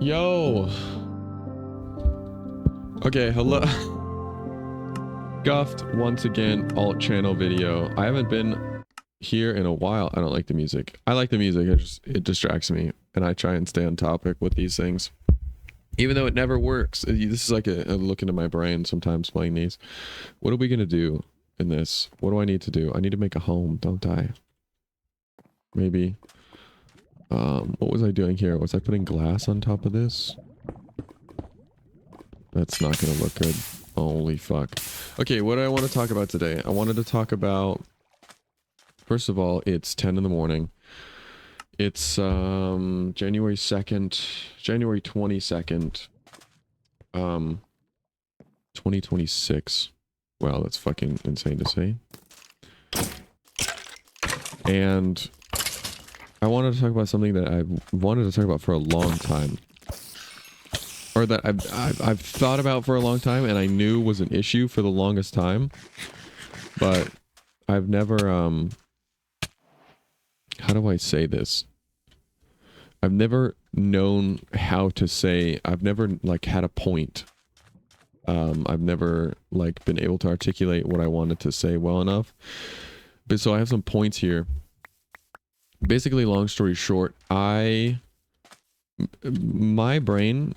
Yo. Okay, hello. Guffed once again, alt channel video. I haven't been here in a while. I don't like the music. I like the music. It distracts me, and I try and stay on topic with these things, even though it never works. This is like a look into my brain sometimes playing these. What are we gonna do in this? What do I need to do? I need to make a home, don't I? Maybe. What was I doing here? Was I putting glass on top of this? That's not gonna look good. Holy fuck. Okay, what do I want to talk about today? I wanted to talk about... First of all, it's 10 in the morning. It's January 2nd, January 22nd, 2026. Wow, that's fucking insane to say. And I wanted to talk about something that I've wanted to talk about for a long time. Or that I've thought about for a long time, and I knew was an issue for the longest time. But I've never, how do I say this? I've never known how to say, I've never, like, had a point. I've never, like, been able to articulate what I wanted to say well enough. But so I have some points here. Basically, long story short, my brain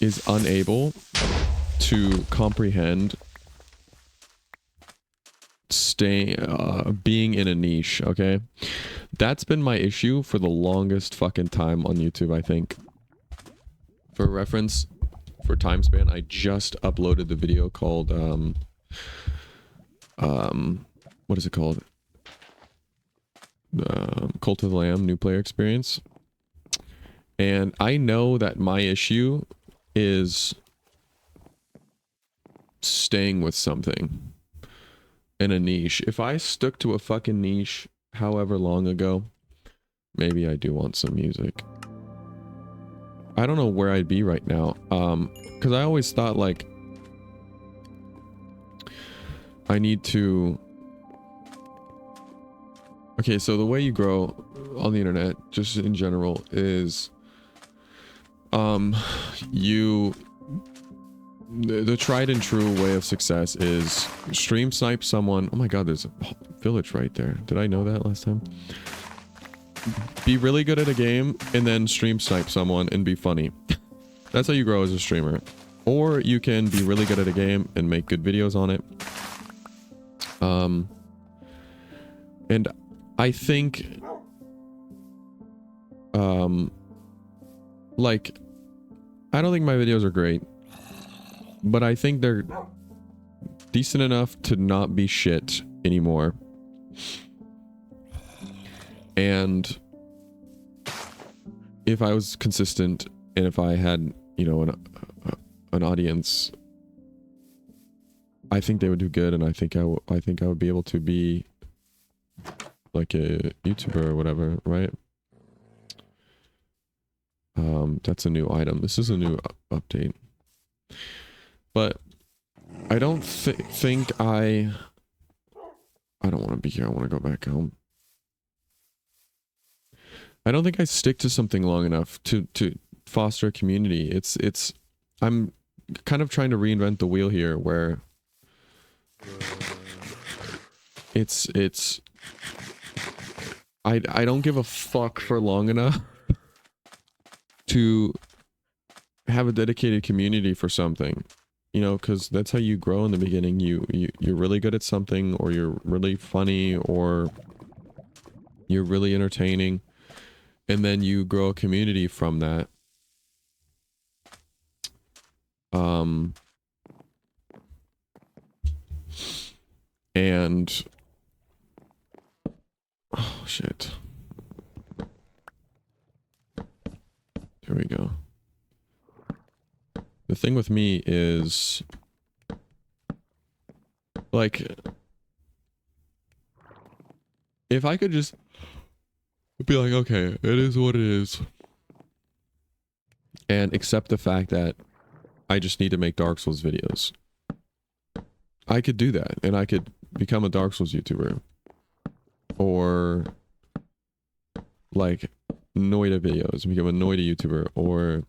is unable to comprehend being in a niche, okay? That's been my issue for the longest fucking time on YouTube, I think. For reference, for time span, I just uploaded the video called, what is it called? Cult of the Lamb, new player experience. And I know that my issue is staying with something in a niche. If I stuck to a fucking niche however long ago, maybe I do want some music. I don't know where I'd be right now. Because I always thought, like, I need to... Okay, so the way you grow on the internet, just in general, is... The tried and true way of success is stream snipe someone. Oh my god, there's a village right there. Did I know that last time? Be really good at a game and then stream snipe someone and be funny. That's how you grow as a streamer. Or you can be really good at a game and make good videos on it. And I think like, I don't think my videos are great, but I think they're decent enough to not be shit anymore. And if I was consistent and if I had, you know, an audience, I think they would do good, and I think I would be able to be like a YouTuber or whatever, right? That's a new item. This is a new update. But I don't think I don't want to be here. I want to go back home. I don't think I stick to something long enough to foster a community. I'm kind of trying to reinvent the wheel here, where I don't give a fuck for long enough to have a dedicated community for something, you know, because that's how you grow in the beginning. You're really good at something, or you're really funny, or you're really entertaining, and then you grow a community from that. And oh shit. Here we go. The thing with me is, like, if I could just be like, okay, it is what it is, and accept the fact that I just need to make Dark Souls videos, I could do that, and I could become a Dark Souls YouTuber, or like Noida videos, become a Noida YouTuber, or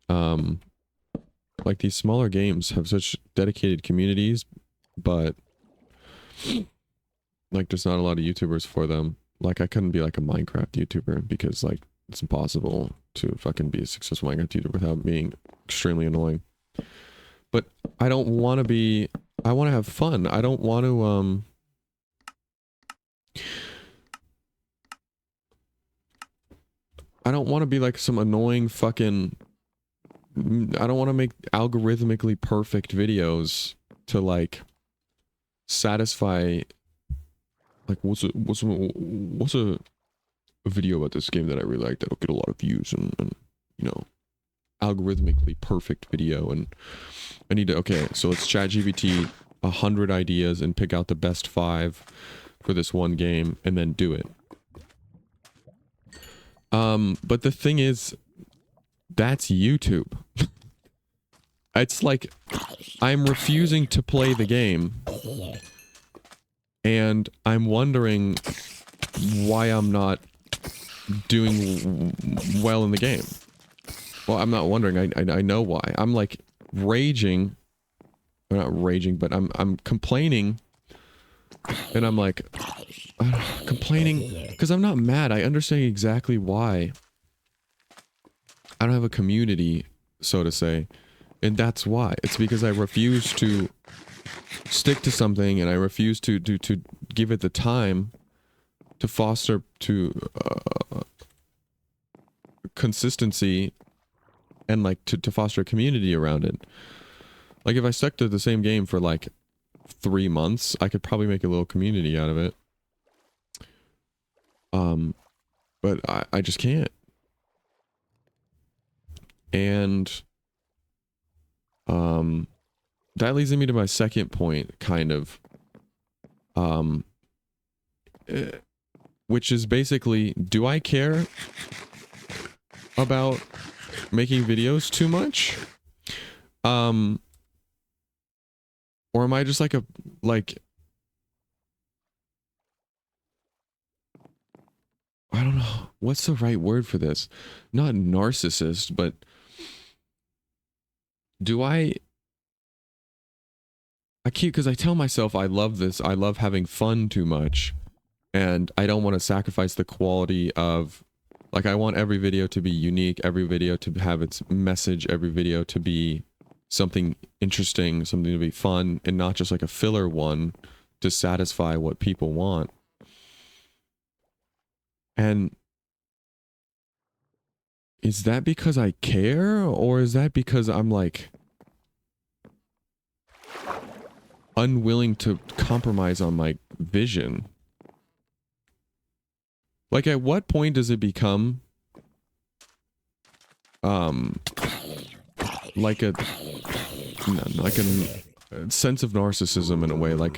like these smaller games have such dedicated communities, but like there's not a lot of YouTubers for them. Like I couldn't be like a Minecraft YouTuber because like it's impossible to fucking be a successful Minecraft YouTuber without being extremely annoying. But I don't want to be, I want to have fun. I don't want to I don't want to be like some annoying fucking, I don't want to make algorithmically perfect videos to like satisfy, like what's a video about this game that I really like that'll get a lot of views and you know, algorithmically perfect video. And I need to, okay, so let's chat GPT 100 ideas and pick out the best 5 for this one game and then do it. But the thing is, that's YouTube. It's like I'm refusing to play the game and I'm wondering why I'm not doing well in the game. Well, I'm not wondering. I know why. I'm like raging. I'm not raging, but I'm complaining. And I'm like complaining because I'm not mad. I understand exactly why. I don't have a community, so to say. And that's why. It's because I refuse to stick to something and I refuse to give it the time to foster consistency and like to foster a community around it. Like if I stuck to the same game for like 3 months, I could probably make a little community out of it. But I just can't. And that leads me to my second point, kind of, which is basically, do I care about making videos too much? Or am I just like I don't know, what's the right word for this? Not narcissist, but do I keep, because I tell myself I love this, I love having fun too much, and I don't want to sacrifice the quality of, like, I want every video to be unique, every video to have its message, every video to be something interesting, something to be fun, and not just like a filler one to satisfy what people want. And is that because I care, or is that because I'm like unwilling to compromise on my vision? Like, at what point does it become like a sense of narcissism in a way? Like,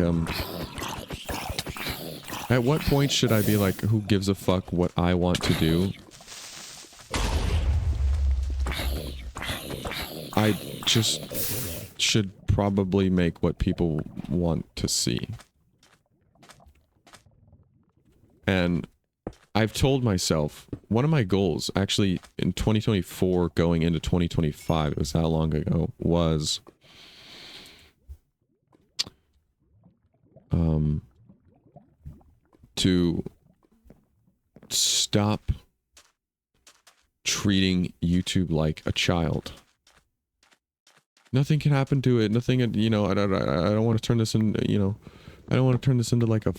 at what point should I be like, who gives a fuck what I want to do? I just should probably make what people want to see. And I've told myself, one of my goals, actually in 2024 going into 2025, it was that long ago, was to stop treating YouTube like a child. Nothing can happen to it. Nothing, you know, I don't want to turn this in, you know, I don't want to turn this into like a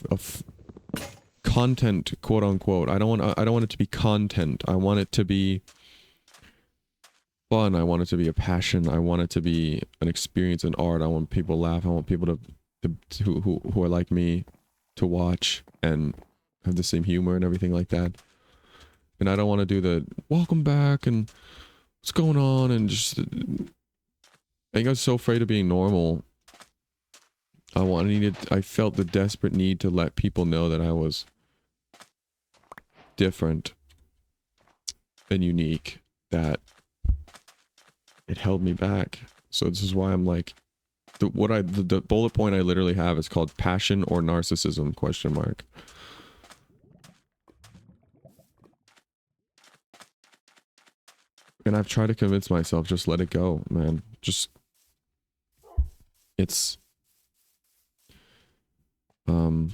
content, quote unquote. I don't want it to be content. I want it to be fun. I want it to be a passion. I want it to be an experience in art. I want people to laugh. I want people who are like me to watch and have the same humor and everything like that. And I don't want to do the welcome back and what's going on and just, I think I was so afraid of being normal. I felt the desperate need to let people know that I was different and unique, that it held me back. So this is why I'm like, the bullet point I literally have is called passion or narcissism, question mark. And I've tried to convince myself, just let it go, man. Just, it's, don't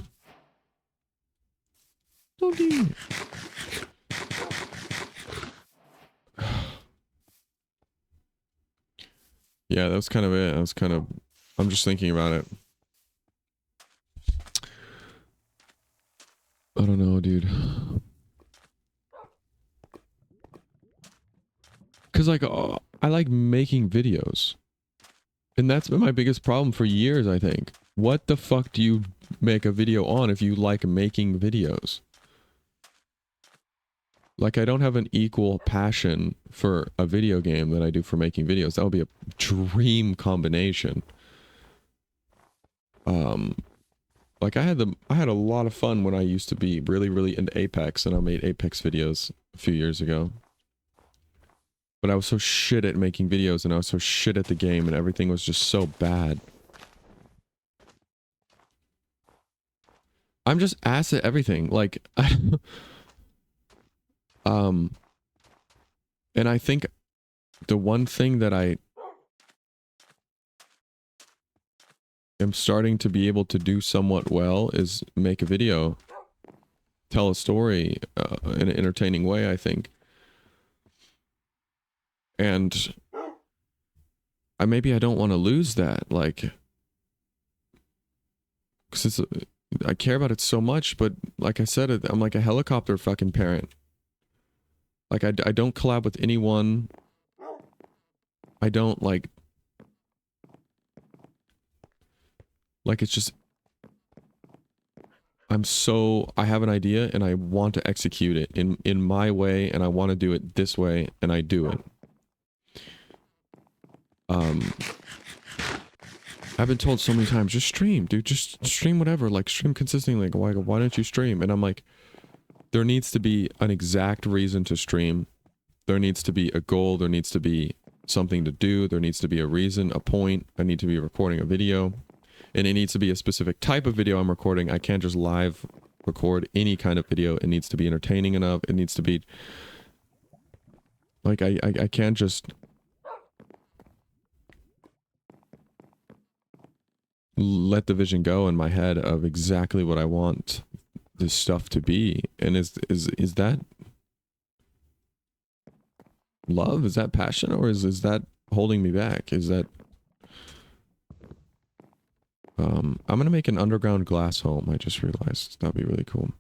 do. Yeah, that was kind of it. I'm just thinking about it. I don't know, dude. Cause like, I like making videos. And that's been my biggest problem for years, I think. What the fuck do you make a video on if you like making videos? Like, I don't have an equal passion for a video game that I do for making videos. That would be a dream combination. Like I had a lot of fun when I used to be really, really into Apex, and I made Apex videos a few years ago. But I was so shit at making videos, and I was so shit at the game, and everything was just so bad. I'm just ass at everything. Like, and I think the one thing that I am starting to be able to do somewhat well is make a video, tell a story in an entertaining way, I think. And maybe I don't want to lose that, like, because I care about it so much, but like I said, I'm like a helicopter fucking parent. Like, I don't collab with anyone. I don't, like, it's just, I have an idea and I want to execute it in my way, and I want to do it this way, and I do it. I've been told so many times, just stream, dude, just stream whatever, like, stream consistently. Like, why don't you stream? And I'm like, there needs to be an exact reason to stream. There needs to be a goal. There needs to be something to do. There needs to be a reason, a point. I need to be recording a video. And it needs to be a specific type of video I'm recording. I can't just live record any kind of video. It needs to be entertaining enough. It needs to be... Like, I can't just... let the vision go in my head of exactly what I want this stuff to be. And is that love? Is that passion? Or is that holding me back? Is that... I'm gonna make an underground glass home. I just realized that'd be really cool.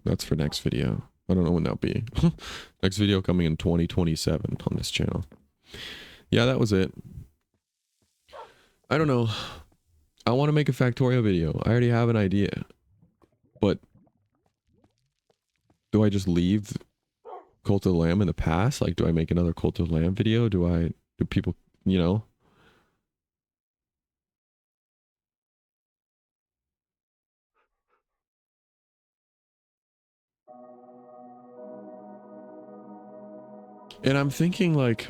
That's for next video. I don't know when that'll be. Next video coming in 2027 on this channel. Yeah, that was it. I don't know. I want to make a Factorio video. I already have an idea. But do I just leave Cult of the Lamb in the past? Like, do I make another Cult of the Lamb video? Do people, you know? And I'm thinking, like,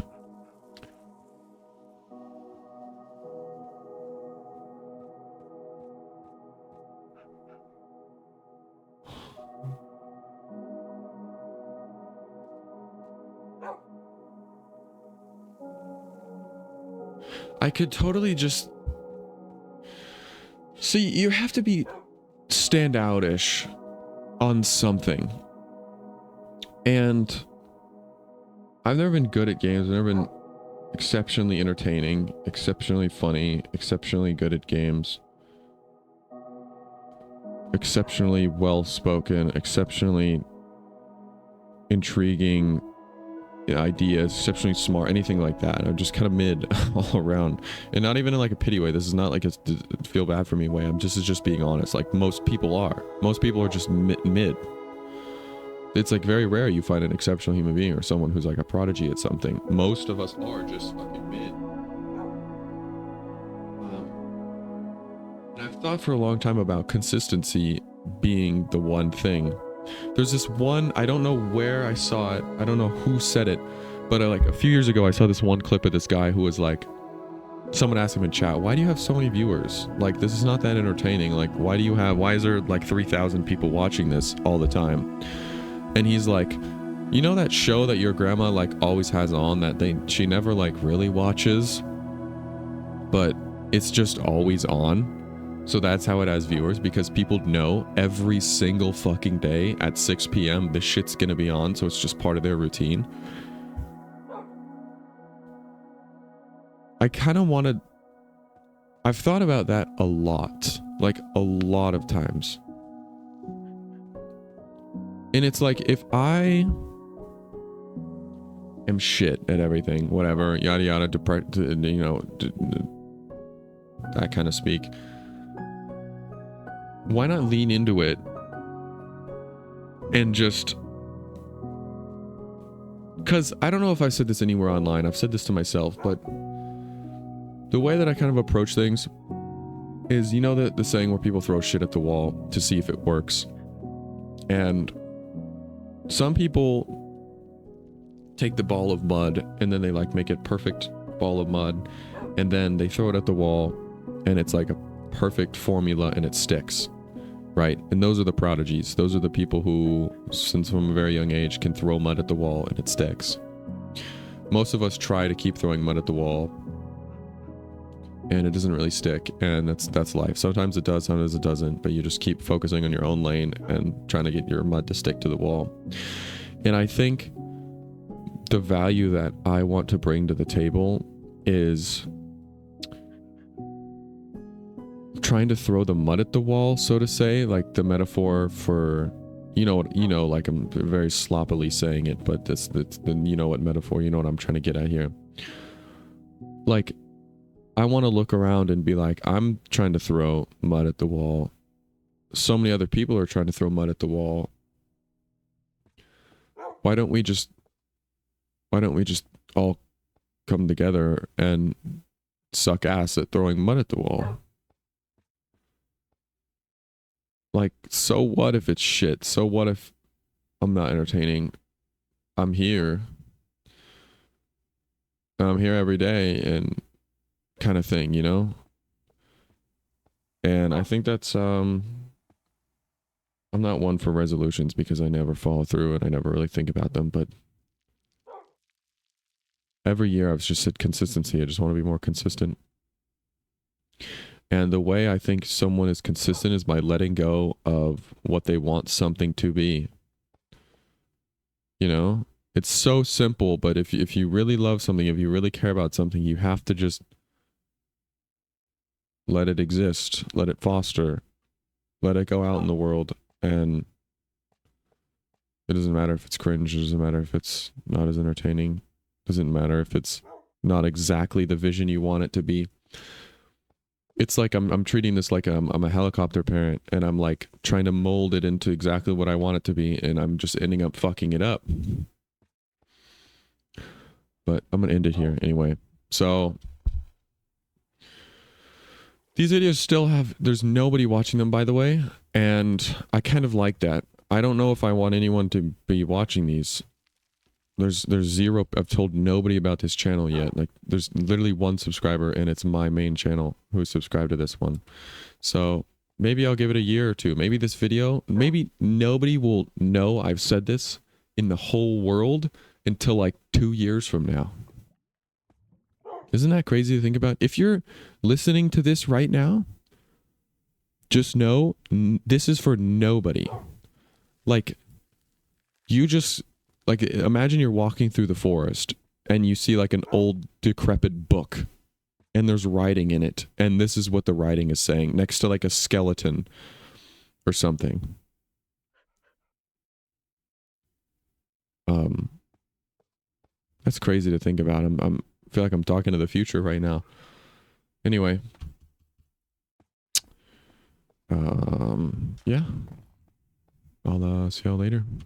I could totally just... See, you have to be standout-ish on something. And I've never been good at games. I've never been exceptionally entertaining, exceptionally funny, exceptionally good at games, exceptionally well-spoken, exceptionally intriguing ideas, exceptionally smart, anything like that. I'm just kind of mid all around, and not even in like a pity way. This is not like a feel bad for me way. This is just being honest. Like most people are just mid. It's like very rare you find an exceptional human being or someone who's like a prodigy at something. Most of us are just fucking mid. And I've thought for a long time about consistency being the one thing. There's this one, I don't know where I saw it, I don't know who said it, but like a few years ago I saw this one clip of this guy who was like, someone asked him in chat, why do you have so many viewers? Like, this is not that entertaining. Like, why is there like 3,000 people watching this all the time? And he's like, You know that show that your grandma like always has on that she never like really watches, but it's just always on? So that's how it has viewers, because people know every single fucking day at 6 p.m. this shit's gonna be on, so it's just part of their routine. I kind of want to... I've thought about that a lot. Like, a lot of times. And it's like, if I am shit at everything, whatever, yada yada, you know, that kind of speak, why not lean into it and just... Because I don't know if I said this anywhere online, I've said this to myself, but the way that I kind of approach things is, you know, the saying where people throw shit at the wall to see if it works. And some people take the ball of mud and then they like make it perfect ball of mud, and then they throw it at the wall and it's like a perfect formula and it sticks, right? And those are the prodigies. Those are the people who, since from a very young age, can throw mud at the wall and it sticks. Most of us try to keep throwing mud at the wall and it doesn't really stick, and that's life. Sometimes it does, sometimes it doesn't, but you just keep focusing on your own lane and trying to get your mud to stick to the wall. And I think the value that I want to bring to the table is trying to throw the mud at the wall, so to say, like the metaphor for, you know, like I'm very sloppily saying it, but that's the, you know what metaphor, you know what I'm trying to get at here. Like, I want to look around and be like, I'm trying to throw mud at the wall. So many other people are trying to throw mud at the wall. Why don't we just all come together and suck ass at throwing mud at the wall? Like, so what if it's shit? So what if I'm not entertaining? I'm here. I'm here every day, and kind of thing, you know? And I think that's I'm not one for resolutions because I never follow through and I never really think about them, but every year I've just said consistency. I just want to be more consistent. And the way I think someone is consistent is by letting go of what they want something to be. You know? It's so simple, but if you really love something, if you really care about something, you have to just let it exist, let it foster, let it go out in the world, and it doesn't matter if it's cringe, it doesn't matter if it's not as entertaining, it doesn't matter if it's not exactly the vision you want it to be. It's like I'm treating this like I'm a helicopter parent, and I'm like trying to mold it into exactly what I want it to be, and I'm just ending up fucking it up. But I'm gonna end it here anyway. So these videos still have, there's nobody watching them, by the way, and I kind of like that. I don't know if I want anyone to be watching these. There's zero, I've told nobody about this channel yet. Like, there's literally one subscriber, and it's my main channel who's subscribed to this one. So maybe I'll give it a year or two. Maybe this video, maybe nobody will know I've said this in the whole world until like 2 years from now. Isn't that crazy to think about? If you're listening to this right now, just know this is for nobody. Like, you just, like, imagine you're walking through the forest and you see like an old decrepit book and there's writing in it, and this is what the writing is saying next to like a skeleton or something. That's crazy to think about. I feel like I'm talking to the future right now. Anyway, yeah, I'll see y'all later.